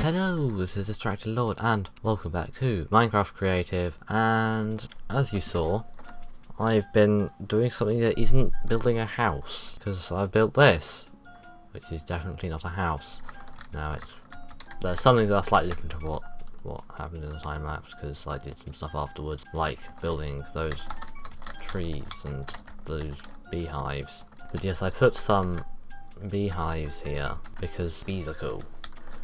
Hello, this is Distracted Lord and welcome back to Minecraft Creative, and as you saw, I've been doing something that isn't building a house, because I built this, which is definitely not a house. Now there's something that's slightly different to what happened in the time lapse, because I did some stuff afterwards, like building those trees and those beehives. But yes, I put some beehives here because bees are cool.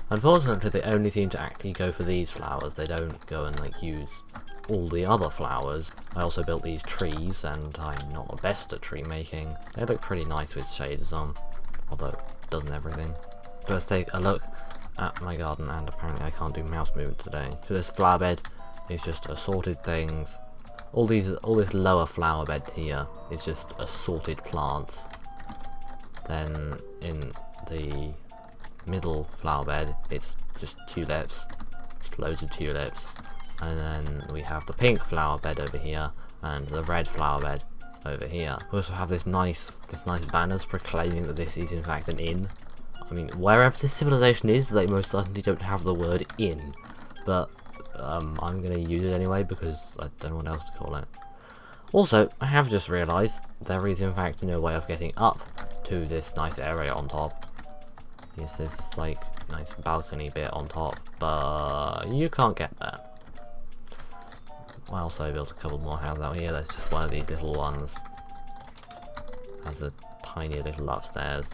Unfortunately, they only seem to actually go for these flowers. They don't go and like use all the other flowers. I also built these trees, and I'm not the best at tree making. They look pretty nice with shaders on, although it doesn't everything. But let's take a look at my garden, and apparently I can't do mouse movement today. So this flower bed is just assorted things. All this lower flower bed here is just assorted plants. Then in the middle flower bed it's just tulips, just loads of tulips, and then we have the pink flower bed over here and the red flower bed over here. We also have this nice banners proclaiming that this is in fact an inn. I mean, wherever this civilization is, they most certainly don't have the word inn, but I'm gonna use it anyway because I don't know what else to call it. Also, I have just realised there is in fact no way of getting up to this nice area on top. Yes, there's this like nice balcony bit on top, but you can't get there. I also built a couple more houses out here. There's just one of these little ones. Has a tiny little upstairs,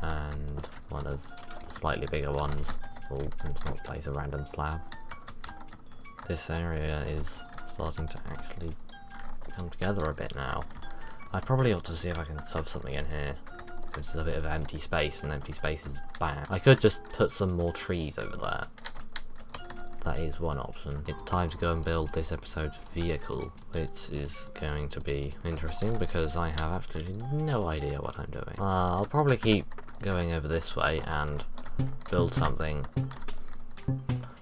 and one of the slightly bigger ones. Oh, let's not place a random slab. This area is starting to actually come together a bit now. I probably ought to see if I can shove something in here. There's a bit of empty space, and empty space is bad. I could just put some more trees over there. That is one option. It's time to go and build this episode's vehicle, which is going to be interesting because I have absolutely no idea what I'm doing. I'll probably keep going over this way and build something.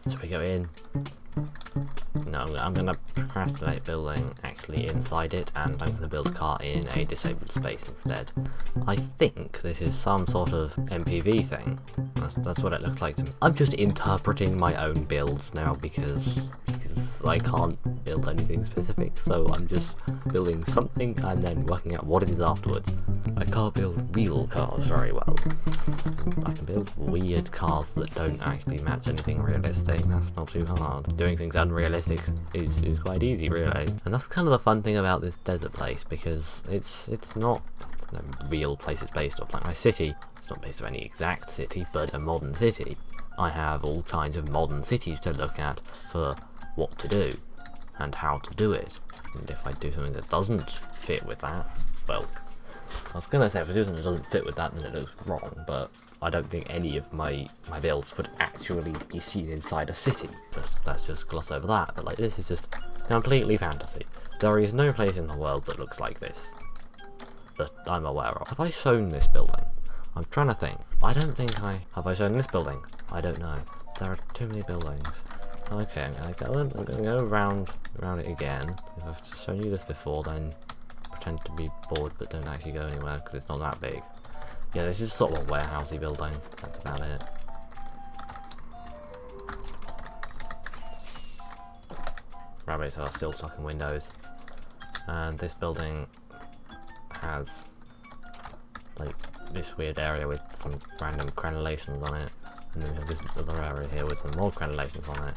So we go in. No, I'm going to procrastinate building actually inside it, and I'm going to build a car in a disabled space instead. I think this is some sort of MPV thing. That's what it looks like to me. I'm just interpreting my own builds now because I can't build anything specific, so I'm just building something and then working out what it is afterwards. I can't build real cars very well. I can build weird cars that don't actually match anything realistic. That's not too hard. Doing things unrealistic is quite easy, really. And that's kind of the fun thing about this desert place, because it's not a real place it's based off. Like my city, it's not based on any exact city, but a modern city. I have all kinds of modern cities to look at for what to do and how to do it. And if I do something that doesn't fit with that, well, I was gonna say if I do something that doesn't fit with that, then it looks wrong, but I don't think any of my builds would actually be seen inside a city. Let's just gloss over that. But like, this is just completely fantasy. There is no place in the world that looks like this that I'm aware of. Have I shown this building? I'm trying to think. I don't think have I shown this building? I don't know. There are too many buildings. Okay, I'm gonna go around it again. If I've shown you this before, then pretend to be bored but don't actually go anywhere because it's not that big. Yeah, this is sort of a warehousey building. That's about it. Rabbits are still stuck in windows. And this building has like this weird area with some random crenellations on it. And then we have this other area here with some more crenellations on it.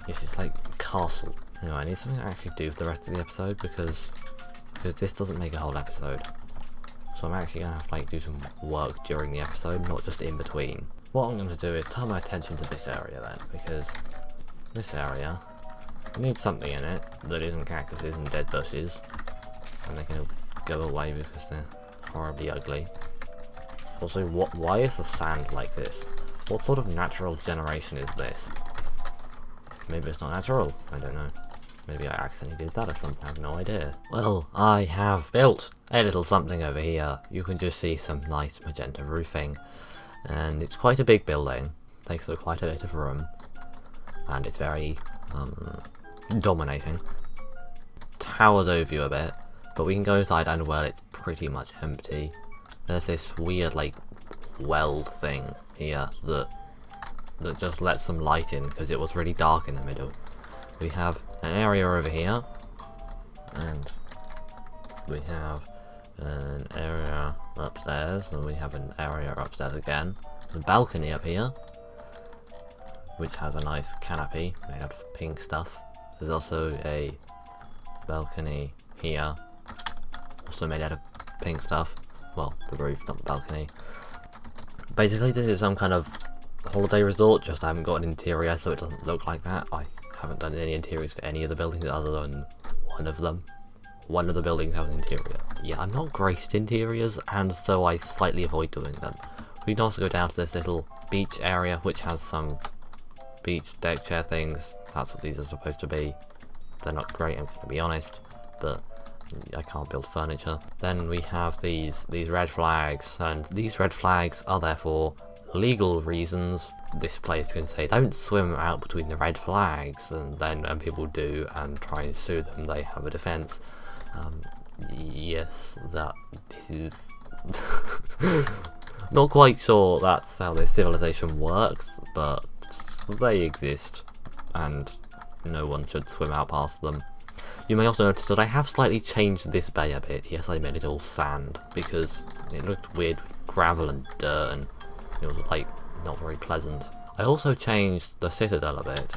This is like a castle. Anyway, I need something to actually do for the rest of the episode because this doesn't make a whole episode. So I'm actually going to have to like do some work during the episode, not just in between. What I'm going to do is turn my attention to this area then, because this area needs something in it that isn't cactuses and dead bushes, and they're going to go away because they're horribly ugly. Also, why is the sand like this? What sort of natural generation is this? Maybe it's not natural, I don't know. Maybe I accidentally did that or something, I have no idea. Well, I have built a little something over here. You can just see some nice magenta roofing. And it's quite a big building. Takes up quite a bit of room. And it's very dominating. Towers over you a bit. But we can go inside and, well, it's pretty much empty. There's this weird, like, weld thing here that that just lets some light in because it was really dark in the middle. We have an area over here, and we have an area upstairs, and we have an area upstairs again. There's a balcony up here, which has a nice canopy made out of pink stuff. There's also a balcony here, also made out of pink stuff. Well, the roof, not the balcony. Basically, this is some kind of holiday resort, just I haven't got an interior, so it doesn't look like that. I haven't done any interiors for any of the buildings other than one of them. One of the buildings has an interior. Yeah, I'm not great at interiors, and so I slightly avoid doing them. We can also go down to this little beach area, which has some beach deck chair things. That's what these are supposed to be. They're not great, I'm going to be honest, but I can't build furniture. Then we have these red flags, and these red flags are there for legal reasons. This place can say don't swim out between the red flags, and then when people do and try and sue them, they have a defense. Yes, that this is not quite sure that's how this civilization works, but they exist and no one should swim out past them. You may also notice that I have slightly changed this bay a bit. Yes, I made it all sand because it looked weird with gravel and dirt, and it was like not very pleasant. I also changed the citadel a bit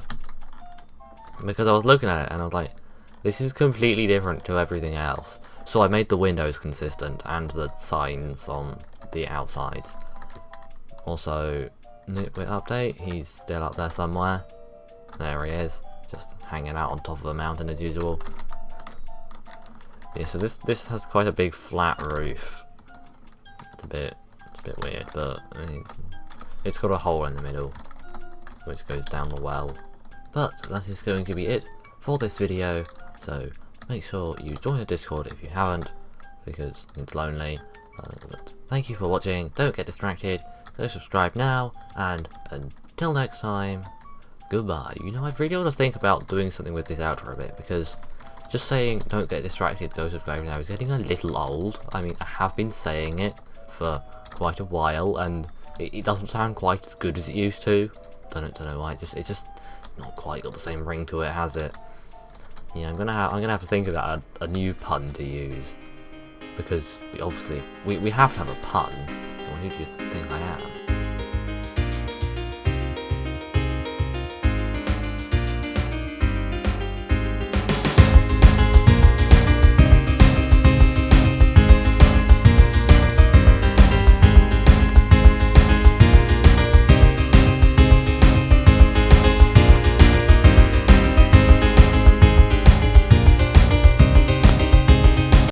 because I was looking at it and I was like, this is completely different to everything else. So I made the windows consistent and the signs on the outside. Also, Nitwit update, he's still up there somewhere. There he is, just hanging out on top of a mountain as usual. Yeah, so this has quite a big flat roof. It's a bit weird, but I mean, it's got a hole in the middle, which goes down the well. But that is going to be it for this video, so make sure you join the Discord if you haven't, because it's lonely. But thank you for watching, don't get distracted, so subscribe now, and until next time, goodbye. You know, I've really got to think about doing something with this outro a bit, because just saying don't get distracted, go subscribe now is getting a little old. I mean, I have been saying it for quite a while, and it doesn't sound quite as good as it used to. Don't know why. It's just not quite got the same ring to it, has it? Yeah, I'm gonna have to think about a new pun to use, because obviously we have to have a pun. Or who do you think I am?